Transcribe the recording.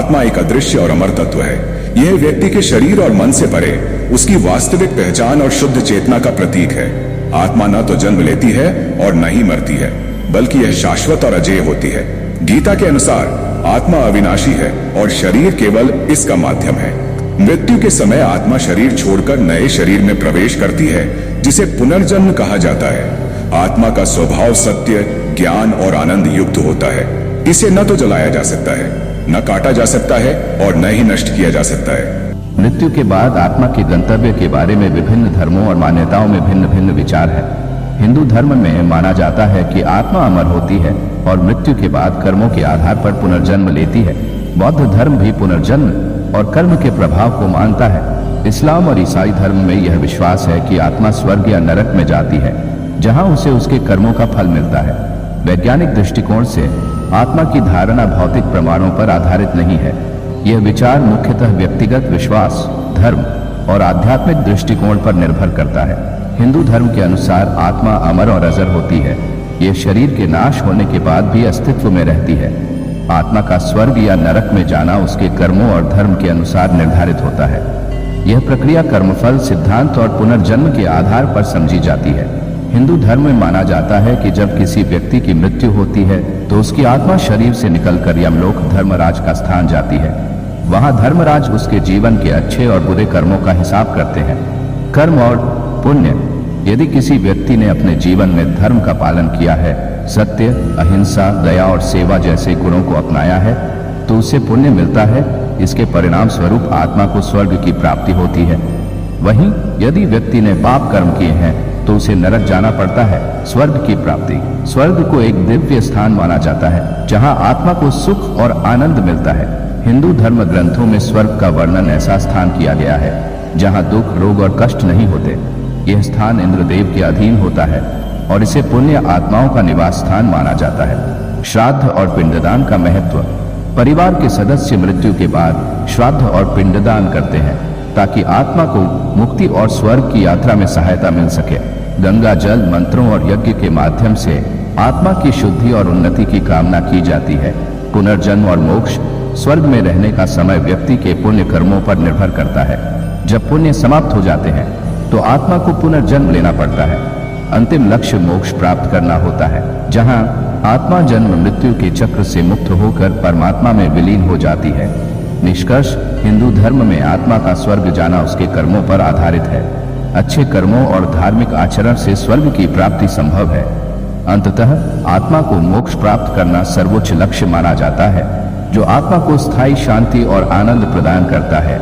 आत्मा एक अदृश्य और अमर तत्व है। यह व्यक्ति के शरीर और मन से परे उसकी वास्तविक पहचान और शुद्ध चेतना का प्रतीक है। आत्मा न तो जन्म लेती है और न ही मरती है, बल्कि यह शाश्वत और अजेय होती है। गीता के अनुसार आत्मा अविनाशी है और शरीर केवल इसका माध्यम है। मृत्यु के समय आत्मा शरीर छोड़कर नए शरीर में प्रवेश करती है, जिसे पुनर्जन्म कहा जाता है। आत्मा का स्वभाव सत्य, ज्ञान और आनंद युक्त होता है। इसे न तो जलाया जा सकता है, न काटा जा सकता है और न ही नष्ट किया जा सकता है। मृत्यु के बाद आत्मा के गंतव्य के बारे में विभिन्न धर्मों और मान्यताओं में भिन्न भिन्न विचार है। हिंदू धर्म में माना जाता है कि आत्मा अमर होती है और मृत्यु के बाद कर्मों के आधार पर पुनर्जन्म लेती है। बौद्ध धर्म भी पुनर्जन्म और कर्म के प्रभाव को मानता है। इस्लाम और ईसाई धर्म में यह विश्वास है कि आत्मा स्वर्ग या नरक में जाती है, जहां उसे उसके कर्मों का फल मिलता है। वैज्ञानिक दृष्टिकोण से आत्मा की धारणा भौतिक प्रमाणों पर आधारित नहीं है। यह विचार मुख्यतः व्यक्तिगत विश्वास, धर्म और आध्यात्मिक दृष्टिकोण पर निर्भर करता है। हिंदू धर्म के अनुसार आत्मा अमर और अजर होती है। यह शरीर के नाश होने के बाद भी अस्तित्व में रहती है। आत्मा का स्वर्ग या नरक में जाना उसके कर्मों और धर्म के अनुसार निर्धारित होता है। यह प्रक्रिया कर्मफल सिद्धांत और पुनर्जन्म के आधार पर समझी जाती है। हिंदू धर्म में माना जाता है कि जब किसी व्यक्ति की मृत्यु होती है तो उसकी आत्मा शरीर से निकलकर यमलोक धर्मराज का स्थान जाती है। वहां धर्मराज उसके जीवन के अच्छे और बुरे कर्मों का हिसाब करते हैं। कर्म और पुण्य: यदि किसी व्यक्ति ने अपने जीवन में धर्म का पालन किया है, सत्य, अहिंसा, दया और सेवा जैसे गुणों को अपनाया है, तो उसे पुण्य मिलता है। इसके परिणाम स्वरूप आत्मा को स्वर्ग की प्राप्ति होती है। वहीं यदि व्यक्ति ने पाप कर्म किए हैं तो उसे नरक जाना पड़ता है। स्वर्ग की प्राप्ति: स्वर्ग को एक दिव्य स्थान माना जाता है, जहां आत्मा को सुख और आनंद मिलता है। हिंदू धर्म ग्रंथों में स्वर्ग का वर्णन ऐसा स्थान किया गया है जहां दुख, रोग और कष्ट नहीं होते। यह स्थान इंद्रदेव के अधीन होता है और इसे पुण्य आत्माओं का निवास स्थान माना जाता है। श्राद्ध और पिंडदान का महत्व: परिवार के सदस्य मृत्यु के बाद श्राद्ध और पिंडदान करते हैं ताकि आत्मा को मुक्ति और स्वर्ग की यात्रा में सहायता मिल सके। गंगा जल, मंत्रों और यज्ञ के माध्यम से आत्मा की शुद्धि और उन्नति की कामना की जाती है। पुनर्जन्म और मोक्ष: स्वर्ग में रहने का समय व्यक्ति के पुण्य कर्मों पर निर्भर करता है। जब पुण्य समाप्त हो जाते हैं तो आत्मा को पुनर्जन्म लेना पड़ता है। अंतिम लक्ष्य मोक्ष प्राप्त करना होता है, जहां आत्मा जन्म मृत्यु के चक्र से मुक्त होकर परमात्मा में विलीन हो जाती है। निष्कर्ष: हिंदू धर्म में आत्मा का स्वर्ग जाना उसके कर्मों पर आधारित है। अच्छे कर्मों और धार्मिक आचरण से स्वर्ग की प्राप्ति संभव है। अंततः आत्मा को मोक्ष प्राप्त करना सर्वोच्च लक्ष्य माना जाता है, जो आत्मा को स्थायी शांति और आनंद प्रदान करता है।